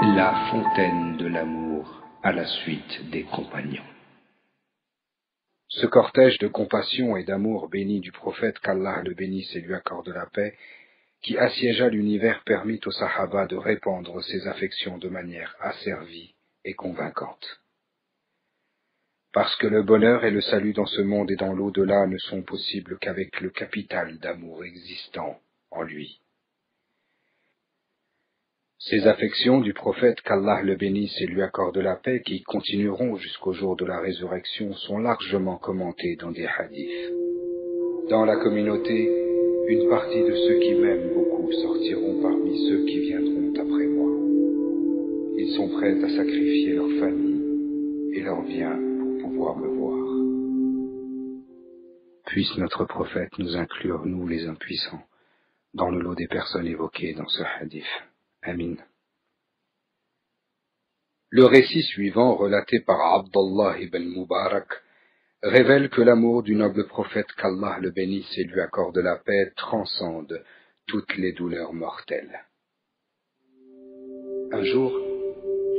La fontaine de l'amour à la suite des compagnons. Ce cortège de compassion et d'amour béni du prophète, qu'Allah le bénisse et lui accorde la paix, qui assiégea l'univers, permit aux Sahaba de répandre ses affections de manière asservie et convaincante. Parce que le bonheur et le salut dans ce monde et dans l'au-delà ne sont possibles qu'avec le capital d'amour existant en lui. Ces affections du prophète, qu'Allah le bénisse et lui accorde la paix, qui continueront jusqu'au jour de la résurrection, sont largement commentées dans des hadiths. Dans la communauté, une partie de ceux qui m'aiment beaucoup sortiront parmi ceux qui viendront après moi. Ils sont prêts à sacrifier leur famille et leurs biens pour pouvoir me voir. Puisse notre prophète nous inclure, nous les impuissants, dans le lot des personnes évoquées dans ce hadith. Amin. Le récit suivant, relaté par Abdallah ibn Mubarak, révèle que l'amour du noble prophète, qu'Allah le bénisse et lui accorde la paix, transcende toutes les douleurs mortelles. Un jour,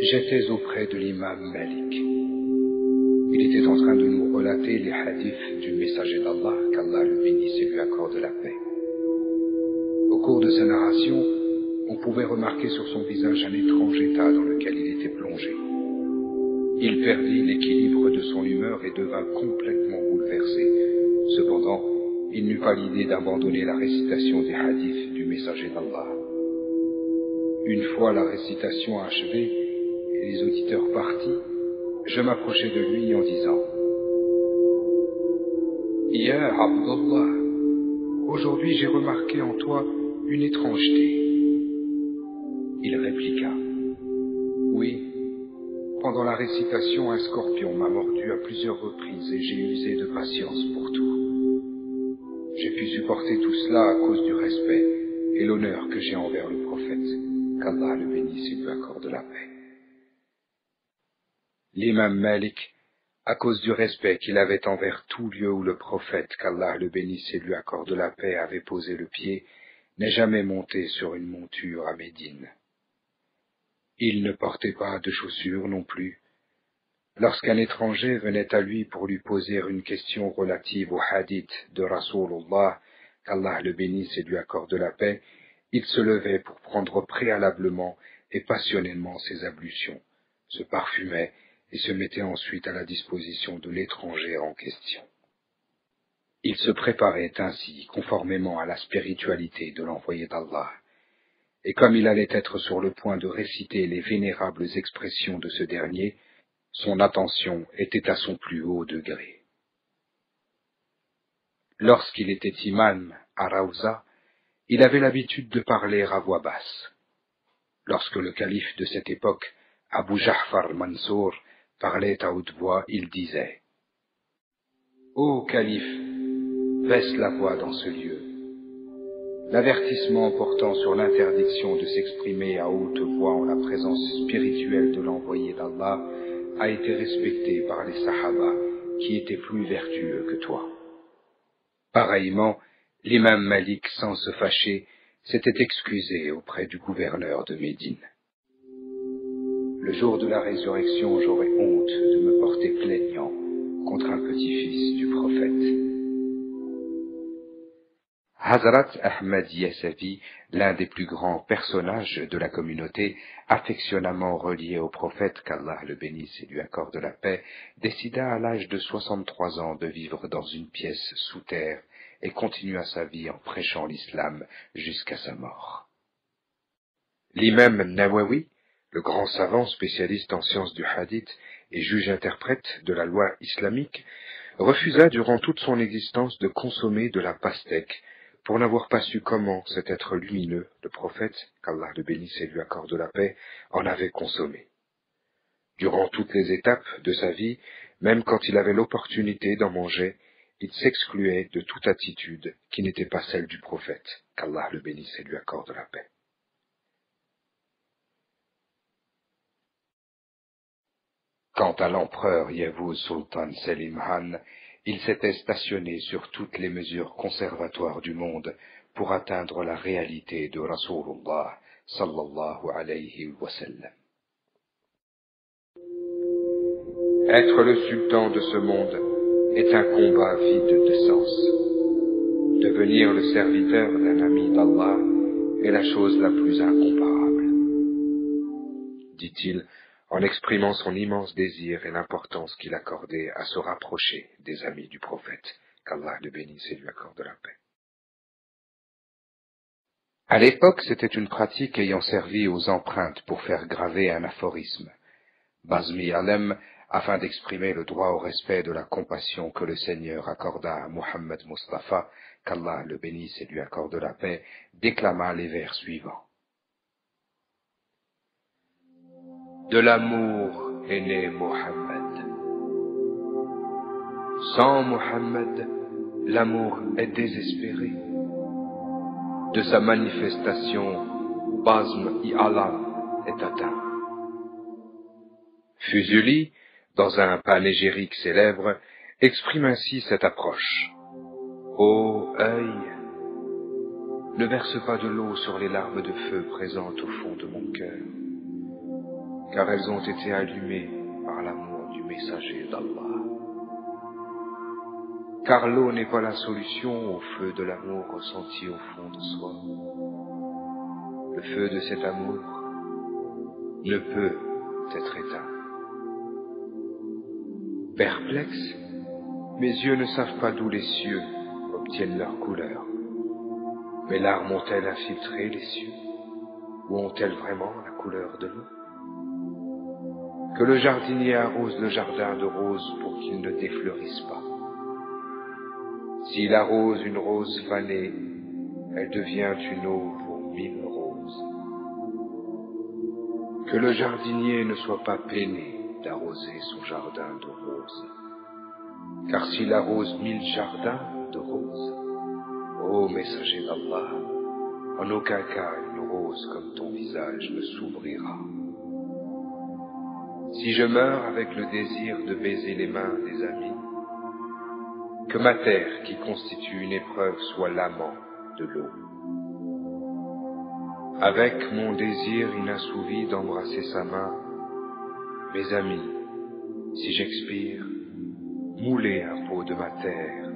j'étais auprès de l'imam Malik. Il était en train de nous relater les hadiths du messager d'Allah, qu'Allah le bénisse et lui accorde la paix. Au cours de sa narration, on pouvait remarquer sur son visage un étrange état dans lequel il était plongé. Il perdit l'équilibre de son humeur et devint complètement bouleversé. Cependant, il n'eut pas l'idée d'abandonner la récitation des hadiths du messager d'Allah. Une fois la récitation achevée et les auditeurs partis, je m'approchai de lui en disant « Ya Abdallah, aujourd'hui j'ai remarqué en toi une étrangeté. » Il répliqua « Oui, pendant la récitation, un scorpion m'a mordu à plusieurs reprises et j'ai usé de patience pour tout. J'ai pu supporter tout cela à cause du respect et l'honneur que j'ai envers le prophète, qu'Allah le bénisse et lui accorde la paix. » L'imam Malik, à cause du respect qu'il avait envers tout lieu où le prophète, qu'Allah le bénisse et lui accorde la paix, avait posé le pied, n'est jamais monté sur une monture à Médine. Il ne portait pas de chaussures non plus. Lorsqu'un étranger venait à lui pour lui poser une question relative au hadith de Rasulullah, qu'Allah le bénisse et lui accorde la paix, il se levait pour prendre préalablement et passionnément ses ablutions, se parfumait et se mettait ensuite à la disposition de l'étranger en question. Il se préparait ainsi conformément à la spiritualité de l'envoyé d'Allah. Et comme il allait être sur le point de réciter les vénérables expressions de ce dernier, son attention était à son plus haut degré. Lorsqu'il était imam à Rawza, il avait l'habitude de parler à voix basse. Lorsque le calife de cette époque, Abu Ja'far Mansour, parlait à haute voix, il disait « Ô calife, baisse la voix dans ce lieu. » L'avertissement portant sur l'interdiction de s'exprimer à haute voix en la présence spirituelle de l'envoyé d'Allah a été respecté par les Sahaba qui étaient plus vertueux que toi. Pareillement, l'imam Malik, sans se fâcher, s'était excusé auprès du gouverneur de Médine. Le jour de la résurrection, j'aurai honte de me porter plaignant contre un petit-fils du prophète. Hazrat Ahmad Yasavi, l'un des plus grands personnages de la communauté, affectionnément relié au prophète, qu'Allah le bénisse et lui accorde la paix, décida à l'âge de 63 ans de vivre dans une pièce sous terre et continua sa vie en prêchant l'islam jusqu'à sa mort. L'imam Nawawi, le grand savant spécialiste en sciences du hadith et juge-interprète de la loi islamique, refusa durant toute son existence de consommer de la pastèque, pour n'avoir pas su comment cet être lumineux, le prophète, qu'Allah le bénisse et lui accorde la paix, en avait consommé. Durant toutes les étapes de sa vie, même quand il avait l'opportunité d'en manger, il s'excluait de toute attitude qui n'était pas celle du prophète, qu'Allah le bénisse et lui accorde la paix. Quant à l'empereur Yavuz Sultan Selim Han, il s'était stationné sur toutes les mesures conservatoires du monde pour atteindre la réalité de Rasulullah sallallahu alayhi wa sallam. Être le sultan de ce monde est un combat vide de sens. Devenir le serviteur d'un ami d'Allah est la chose la plus incomparable, dit-il en exprimant son immense désir et l'importance qu'il accordait à se rapprocher des amis du prophète, qu'Allah le bénisse et lui accorde la paix. À l'époque, c'était une pratique ayant servi aux empreintes pour faire graver un aphorisme. Bazmi Alem, afin d'exprimer le droit au respect de la compassion que le Seigneur accorda à Muhammad Mustafa, qu'Allah le bénisse et lui accorde la paix, déclama les vers suivants. De l'amour est né Muhammad. Sans Muhammad, l'amour est désespéré. De sa manifestation, Bazm Alam est atteint. Fuseli, dans un panégyrique célèbre, exprime ainsi cette approche. Ô œil, ne verse pas de l'eau sur les larmes de feu présentes au fond de mon cœur, car elles ont été allumées par l'amour du messager d'Allah. Car l'eau n'est pas la solution au feu de l'amour ressenti au fond de soi. Le feu de cet amour ne peut être éteint. Perplexe, mes yeux ne savent pas d'où les cieux obtiennent leur couleur. Mes larmes ont-elles infiltré les cieux, ou ont-elles vraiment la couleur de l'eau? Que le jardinier arrose le jardin de roses pour qu'il ne défleurisse pas. S'il arrose une rose fanée, elle devient une eau pour 1000 roses. Que le jardinier ne soit pas peiné d'arroser son jardin de roses. Car s'il arrose 1000 jardins de roses, ô messager d'Allah, en aucun cas une rose comme ton visage ne s'ouvrira. Si je meurs avec le désir de baiser les mains des amis, que ma terre qui constitue une épreuve soit l'amant de l'eau. Avec mon désir inassouvi d'embrasser sa main, mes amis, si j'expire, moulez un pot de ma terre,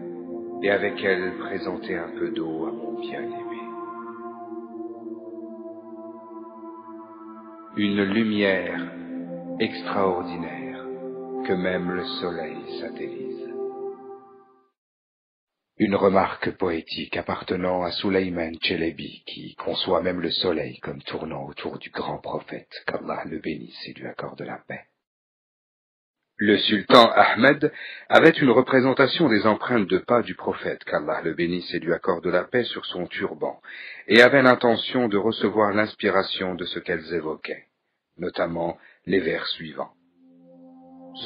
et avec elle présentez un peu d'eau à mon bien-aimé. Une lumière extraordinaire que même le soleil satellise. Une remarque poétique appartenant à Sulayman Chelebi, qui conçoit même le soleil comme tournant autour du grand prophète, qu'Allah le bénisse et lui accorde la paix. Le sultan Ahmed avait une représentation des empreintes de pas du prophète, qu'Allah le bénisse et lui accorde la paix, sur son turban, et avait l'intention de recevoir l'inspiration de ce qu'elles évoquaient, notamment les vers suivants.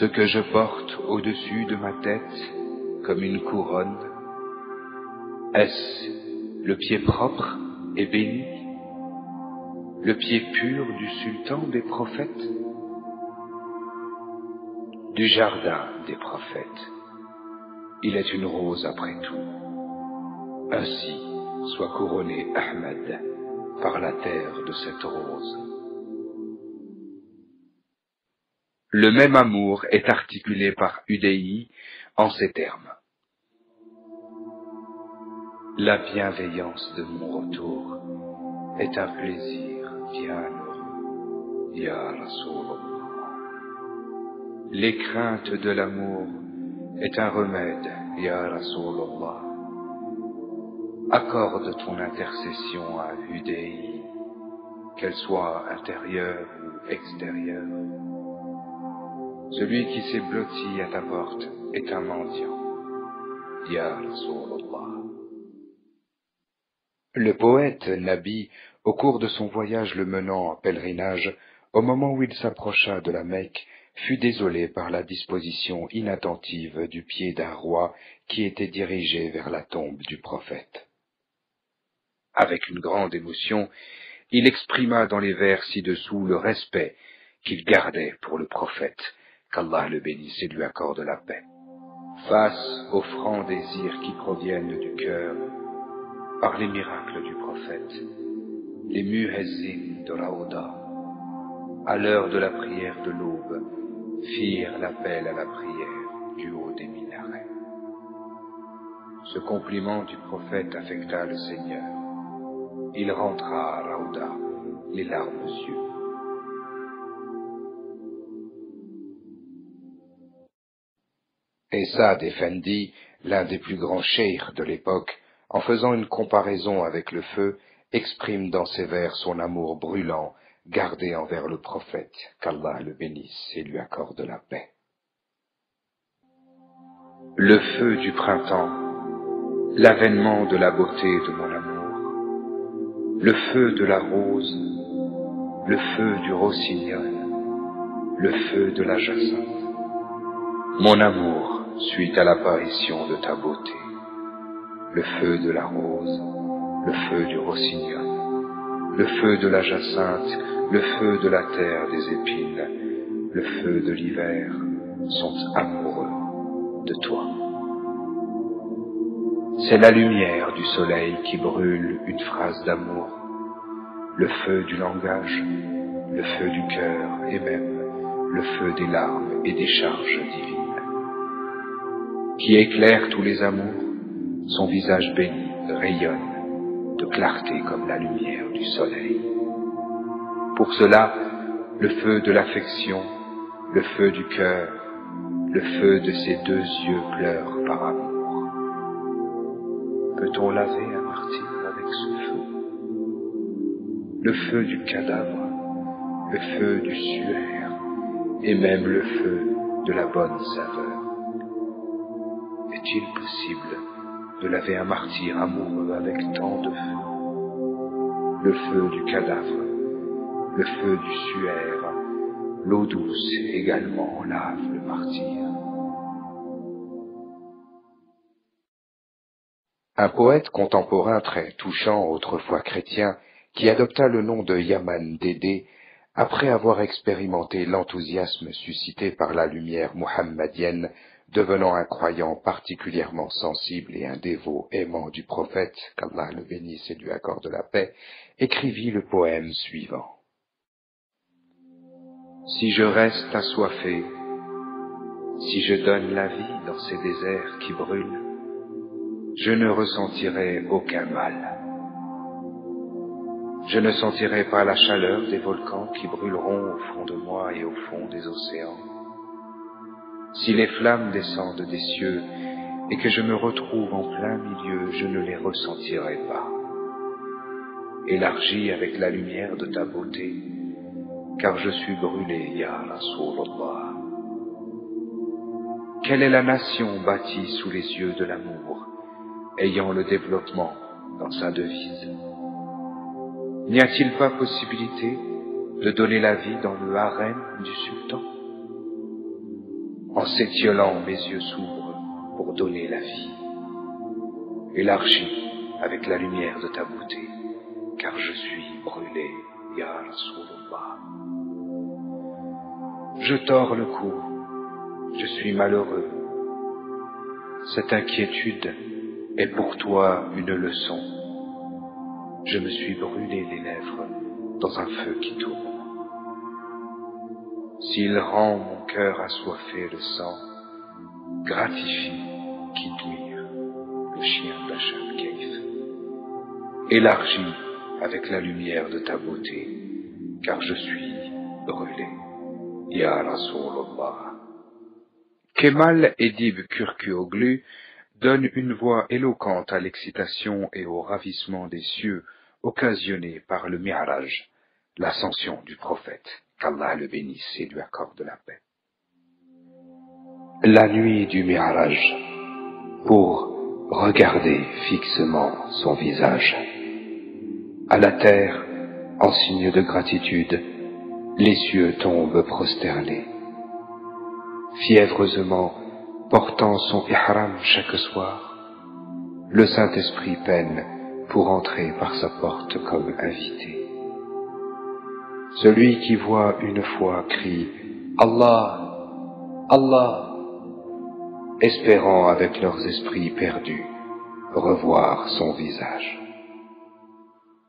Ce que je porte au-dessus de ma tête, comme une couronne, est-ce le pied propre et béni, le pied pur du sultan des prophètes? Du jardin des prophètes, il est une rose après tout. Ainsi soit couronné Ahmed par la terre de cette rose. Le même amour est articulé par Udei en ces termes. La bienveillance de mon retour est un plaisir bienheureux, Ya Rasulullah. Les craintes de l'amour est un remède, Ya Rasulullah. Accorde ton intercession à Udei, qu'elle soit intérieure ou extérieure. Celui qui s'est blotti à ta porte est un mendiant, Ya Rasulullah. Le poète Nabi, au cours de son voyage le menant en pèlerinage, au moment où il s'approcha de la Mecque, fut désolé par la disposition inattentive du pied d'un roi qui était dirigé vers la tombe du prophète. Avec une grande émotion, il exprima dans les vers ci-dessous le respect qu'il gardait pour le prophète, qu'Allah le bénisse et lui accorde la paix. Face aux francs désirs qui proviennent du cœur, par les miracles du prophète, les muezzins de Raouda, à l'heure de la prière de l'aube, firent l'appel à la prière du haut des minarets. Ce compliment du prophète affecta le Seigneur. Il rentra à Raouda, les larmes aux yeux. Et Saad Effendi, l'un des plus grands cheikhes de l'époque, en faisant une comparaison avec le feu, exprime dans ses vers son amour brûlant, gardé envers le prophète, qu'Allah le bénisse et lui accorde la paix. Le feu du printemps, l'avènement de la beauté de mon amour, le feu de la rose, le feu du rossignol, le feu de la jacinthe. Mon amour, suite à l'apparition de ta beauté, le feu de la rose, le feu du rossignol, le feu de la jacinthe, le feu de la terre des épines, le feu de l'hiver sont amoureux de toi. C'est la lumière du soleil qui brûle une phrase d'amour, le feu du langage, le feu du cœur et même le feu des larmes et des charges divines, qui éclaire tous les amours, son visage béni rayonne de clarté comme la lumière du soleil. Pour cela, le feu de l'affection, le feu du cœur, le feu de ses deux yeux pleure par amour. Peut-on laver un martyr avec ce feu? Le feu du cadavre, le feu du suaire, et même le feu de la bonne saveur. Est-il possible de laver un martyr amoureux avec tant de feu? Le feu du cadavre, le feu du suaire, l'eau douce également lave le martyr. Un poète contemporain très touchant, autrefois chrétien, qui adopta le nom de Yaman Dédé, après avoir expérimenté l'enthousiasme suscité par la lumière muhammadienne, devenant un croyant particulièrement sensible et un dévot aimant du prophète, qu'Allah le bénisse et lui accorde la paix, écrivit le poème suivant. Si je reste assoiffé, si je donne la vie dans ces déserts qui brûlent, je ne ressentirai aucun mal. Je ne sentirai pas la chaleur des volcans qui brûleront au fond de moi et au fond des océans. Si les flammes descendent des cieux et que je me retrouve en plein milieu, je ne les ressentirai pas. Élargi avec la lumière de ta beauté, car je suis brûlé, ya Rasulallah. Quelle est la nation bâtie sous les yeux de l'amour, ayant le développement dans sa devise? N'y a-t-il pas possibilité de donner la vie dans le harem du sultan? En s'étiolant, mes yeux s'ouvrent pour donner la vie. Élargi avec la lumière de ta beauté, car je suis brûlé, ya Rasulallah. Je tords le cou, je suis malheureux. Cette inquiétude est pour toi une leçon. Je me suis brûlé les lèvres dans un feu qui tourne. S'il rend mon cœur assoiffé de sang, gratifie Kidmir, le chien d'Hacham Kaif. Élargis avec la lumière de ta beauté, car je suis brûlé, ya Rasulallah. Kemal Edib Kürküoglu donne une voix éloquente à l'excitation et au ravissement des cieux occasionnés par le Mi'raj, l'ascension du prophète, qu'Allah le bénisse et lui accorde la paix. La nuit du Mi'raj, pour regarder fixement son visage. À la terre, en signe de gratitude, les cieux tombent prosternés. Fiévreusement, portant son ihram chaque soir, le Saint-Esprit peine pour entrer par sa porte comme invité. Celui qui voit une fois crie « Allah, Allah », espérant avec leurs esprits perdus revoir son visage.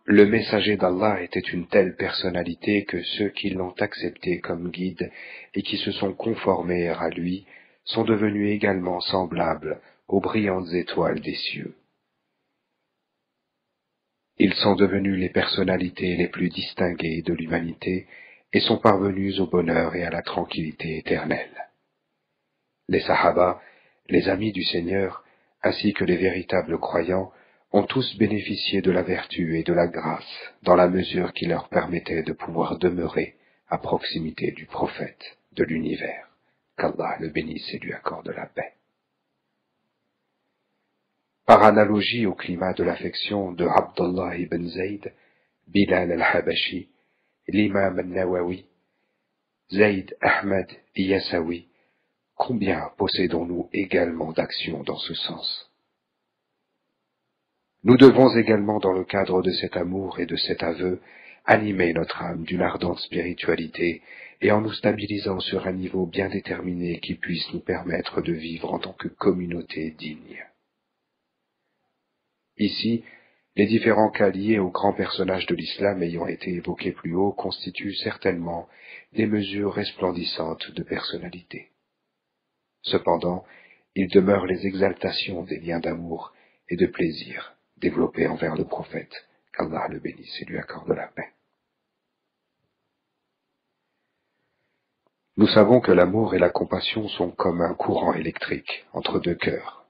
Le messager d'Allah était une telle personnalité que ceux qui l'ont accepté comme guide et qui se sont conformés à lui sont devenus également semblables aux brillantes étoiles des cieux. Ils sont devenus les personnalités les plus distinguées de l'humanité et sont parvenus au bonheur et à la tranquillité éternelle. Les Sahaba, les amis du Seigneur, ainsi que les véritables croyants, ont tous bénéficié de la vertu et de la grâce dans la mesure qui leur permettait de pouvoir demeurer à proximité du prophète de l'univers, qu'Allah le bénisse et lui accorde la paix. Par analogie au climat de l'affection de Abdullah ibn Zayd, Bilal al-Habashi, l'imam al-Nawawi, Zayd Ahmad Yassawi, combien possédons-nous également d'actions dans ce sens? Nous devons également, dans le cadre de cet amour et de cet aveu, animer notre âme d'une ardente spiritualité et en nous stabilisant sur un niveau bien déterminé qui puisse nous permettre de vivre en tant que communauté digne. Ici, les différents cas liés aux grands personnages de l'islam ayant été évoqués plus haut constituent certainement des mesures resplendissantes de personnalité. Cependant, il demeure les exaltations des liens d'amour et de plaisir développés envers le prophète, qu'Allah le bénisse et lui accorde la paix. Nous savons que l'amour et la compassion sont comme un courant électrique entre deux cœurs.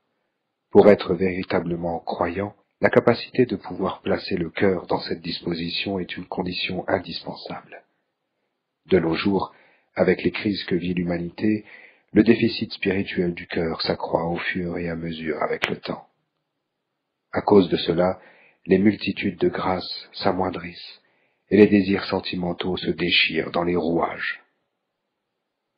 Pour être véritablement croyant, la capacité de pouvoir placer le cœur dans cette disposition est une condition indispensable. De nos jours, avec les crises que vit l'humanité, le déficit spirituel du cœur s'accroît au fur et à mesure avec le temps. À cause de cela, les multitudes de grâces s'amoindrissent et les désirs sentimentaux se déchirent dans les rouages.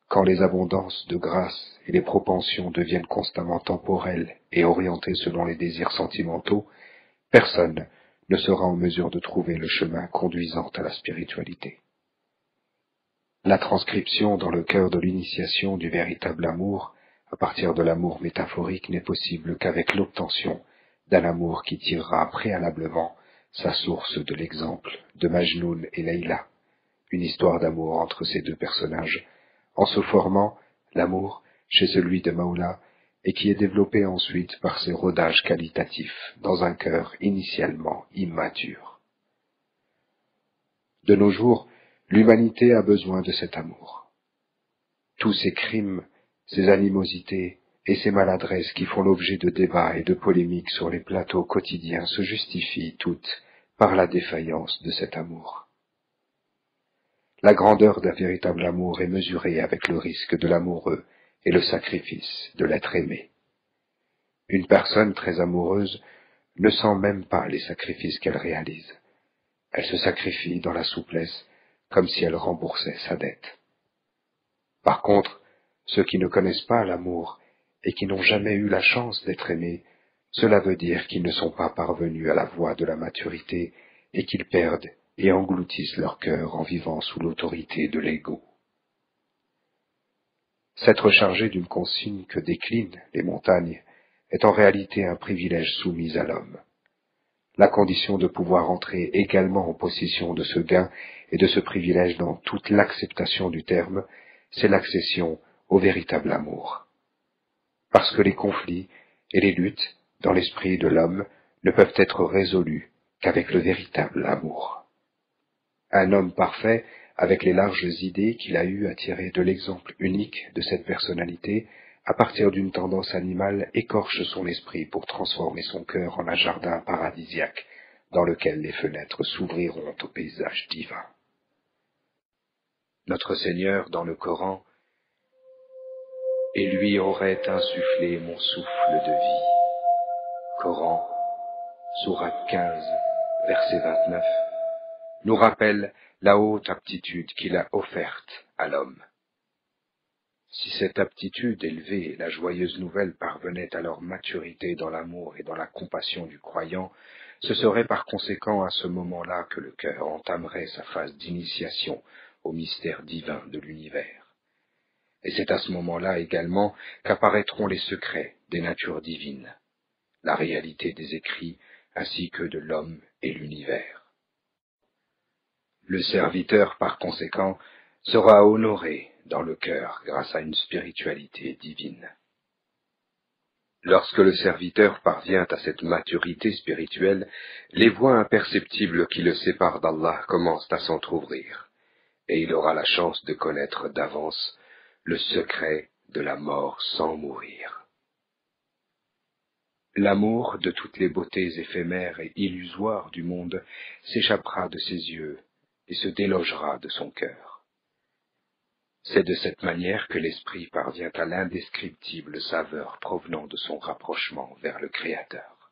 Quand les abondances de grâce et les propensions deviennent constamment temporelles et orientées selon les désirs sentimentaux, personne ne sera en mesure de trouver le chemin conduisant à la spiritualité. La transcription dans le cœur de l'initiation du véritable amour, à partir de l'amour métaphorique, n'est possible qu'avec l'obtention d'un amour qui tirera préalablement sa source de l'exemple de Majnoun et Leïla, une histoire d'amour entre ces deux personnages, en se formant, l'amour, chez celui de Maoula, et qui est développé ensuite par ses rodages qualitatifs dans un cœur initialement immature. De nos jours, l'humanité a besoin de cet amour. Tous ces crimes, ces animosités et ces maladresses qui font l'objet de débats et de polémiques sur les plateaux quotidiens se justifient toutes par la défaillance de cet amour. La grandeur d'un véritable amour est mesurée avec le risque de l'amoureux et le sacrifice de l'être aimé. Une personne très amoureuse ne sent même pas les sacrifices qu'elle réalise. Elle se sacrifie dans la souplesse, comme si elle remboursait sa dette. Par contre, ceux qui ne connaissent pas l'amour et qui n'ont jamais eu la chance d'être aimés, cela veut dire qu'ils ne sont pas parvenus à la voie de la maturité et qu'ils perdent et engloutissent leur cœur en vivant sous l'autorité de l'ego. S'être chargé d'une consigne que déclinent les montagnes est en réalité un privilège soumis à l'homme. La condition de pouvoir entrer également en possession de ce gain et de ce privilège dans toute l'acceptation du terme, c'est l'accession au véritable amour. Parce que les conflits et les luttes dans l'esprit de l'homme ne peuvent être résolus qu'avec le véritable amour. Un homme parfait, avec les larges idées qu'il a eues à tirer de l'exemple unique de cette personnalité, à partir d'une tendance animale, écorche son esprit pour transformer son cœur en un jardin paradisiaque dans lequel les fenêtres s'ouvriront au paysage divin. Notre Seigneur, dans le Coran, « Et lui aurait insufflé mon souffle de vie » Coran, sourate 15, verset 29, nous rappelle la haute aptitude qu'il a offerte à l'homme. Si cette aptitude élevée et la joyeuse nouvelle parvenaient à leur maturité dans l'amour et dans la compassion du croyant, ce serait par conséquent à ce moment-là que le cœur entamerait sa phase d'initiation au mystère divin de l'univers. Et c'est à ce moment-là également qu'apparaîtront les secrets des natures divines, la réalité des écrits ainsi que de l'homme et l'univers. Le serviteur, par conséquent, sera honoré dans le cœur grâce à une spiritualité divine. Lorsque le serviteur parvient à cette maturité spirituelle, les voies imperceptibles qui le séparent d'Allah commencent à s'entr'ouvrir, et il aura la chance de connaître d'avance le secret de la mort sans mourir. L'amour de toutes les beautés éphémères et illusoires du monde s'échappera de ses yeux et se délogera de son cœur. C'est de cette manière que l'esprit parvient à l'indescriptible saveur provenant de son rapprochement vers le Créateur.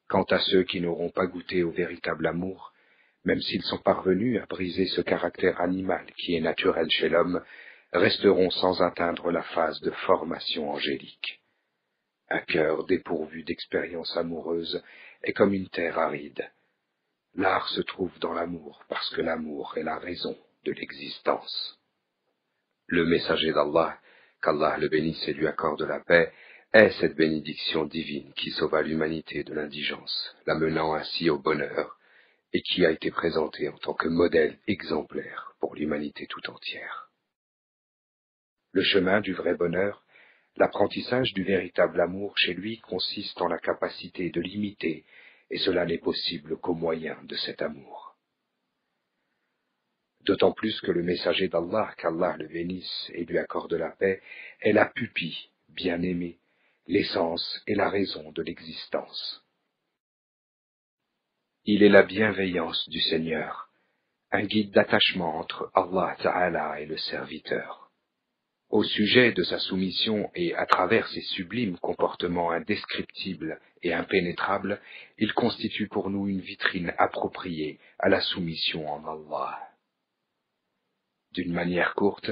Quant à ceux qui n'auront pas goûté au véritable amour, même s'ils sont parvenus à briser ce caractère animal qui est naturel chez l'homme, resteront sans atteindre la phase de formation angélique. Un cœur dépourvu d'expérience amoureuse est comme une terre aride. L'art se trouve dans l'amour parce que l'amour est la raison de l'existence. Le messager d'Allah, qu'Allah le bénisse et lui accorde la paix, est cette bénédiction divine qui sauva l'humanité de l'indigence, la menant ainsi au bonheur, et qui a été présentée en tant que modèle exemplaire pour l'humanité tout entière. Le chemin du vrai bonheur, l'apprentissage du véritable amour chez lui consiste en la capacité de l'imiter, et cela n'est possible qu'au moyen de cet amour. D'autant plus que le messager d'Allah, qu'Allah le bénisse et lui accorde la paix, est la pupille bien-aimée, l'essence et la raison de l'existence. Il est la bienveillance du Seigneur, un guide d'attachement entre Allah Ta'ala et le serviteur. Au sujet de sa soumission et à travers ses sublimes comportements indescriptibles et impénétrables, il constitue pour nous une vitrine appropriée à la soumission en Allah. D'une manière courte,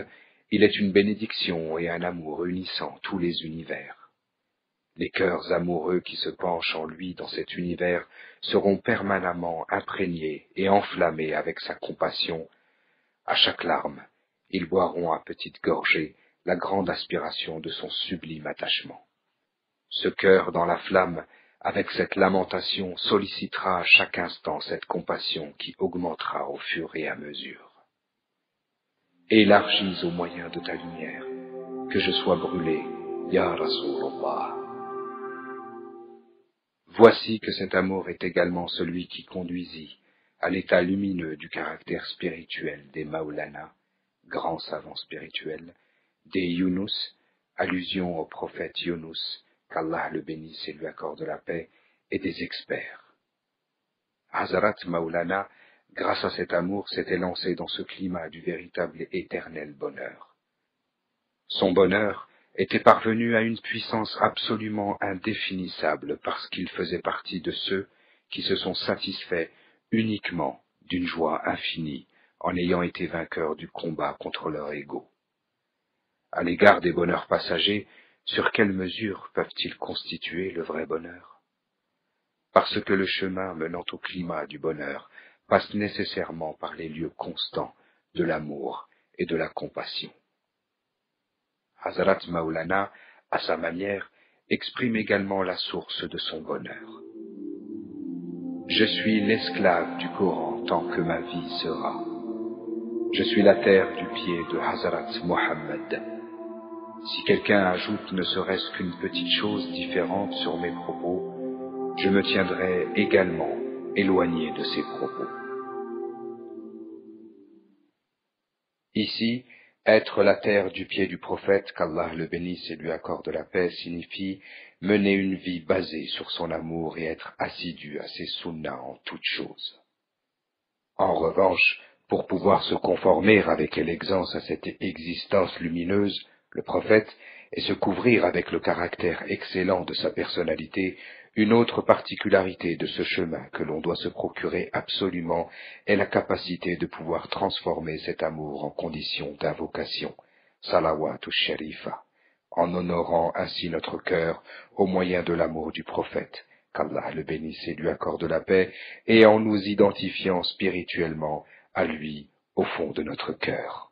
il est une bénédiction et un amour unissant tous les univers. Les cœurs amoureux qui se penchent en lui dans cet univers seront permanemment imprégnés et enflammés avec sa compassion. À chaque larme, ils boiront à petites gorgées la grande aspiration de son sublime attachement. Ce cœur dans la flamme, avec cette lamentation, sollicitera à chaque instant cette compassion qui augmentera au fur et à mesure. Élargis au moyen de ta lumière, que je sois brûlé, Ya Rasulallah. Voici que cet amour est également celui qui conduisit à l'état lumineux du caractère spirituel des Maulana, grands savants spirituels, des Yunus, allusion au prophète Yunus, qu'Allah le bénisse et lui accorde la paix, et des experts. Hazrat Maulana, grâce à cet amour, s'était lancé dans ce climat du véritable et éternel bonheur. Son bonheur était parvenu à une puissance absolument indéfinissable parce qu'il faisait partie de ceux qui se sont satisfaits uniquement d'une joie infinie en ayant été vainqueurs du combat contre leur ego. À l'égard des bonheurs passagers, sur quelle mesure peuvent-ils constituer le vrai bonheur? Parce que le chemin menant au climat du bonheur passe nécessairement par les lieux constants de l'amour et de la compassion. Hazrat Maulana, à sa manière, exprime également la source de son bonheur. Je suis l'esclave du Coran tant que ma vie sera. Je suis la terre du pied de Hazrat Mohammed. Si quelqu'un ajoute ne serait-ce qu'une petite chose différente sur mes propos, je me tiendrai également éloigné de ces propos. Ici, être la terre du pied du prophète, qu'Allah le bénisse et lui accorde la paix, signifie mener une vie basée sur son amour et être assidu à ses sunnas en toutes choses. En revanche, pour pouvoir se conformer avec élégance à cette existence lumineuse, le prophète, et se couvrir avec le caractère excellent de sa personnalité, une autre particularité de ce chemin que l'on doit se procurer absolument est la capacité de pouvoir transformer cet amour en condition d'invocation, salawatu sharifa, en honorant ainsi notre cœur au moyen de l'amour du prophète, qu'Allah le bénisse et lui accorde la paix, et en nous identifiant spirituellement à lui au fond de notre cœur.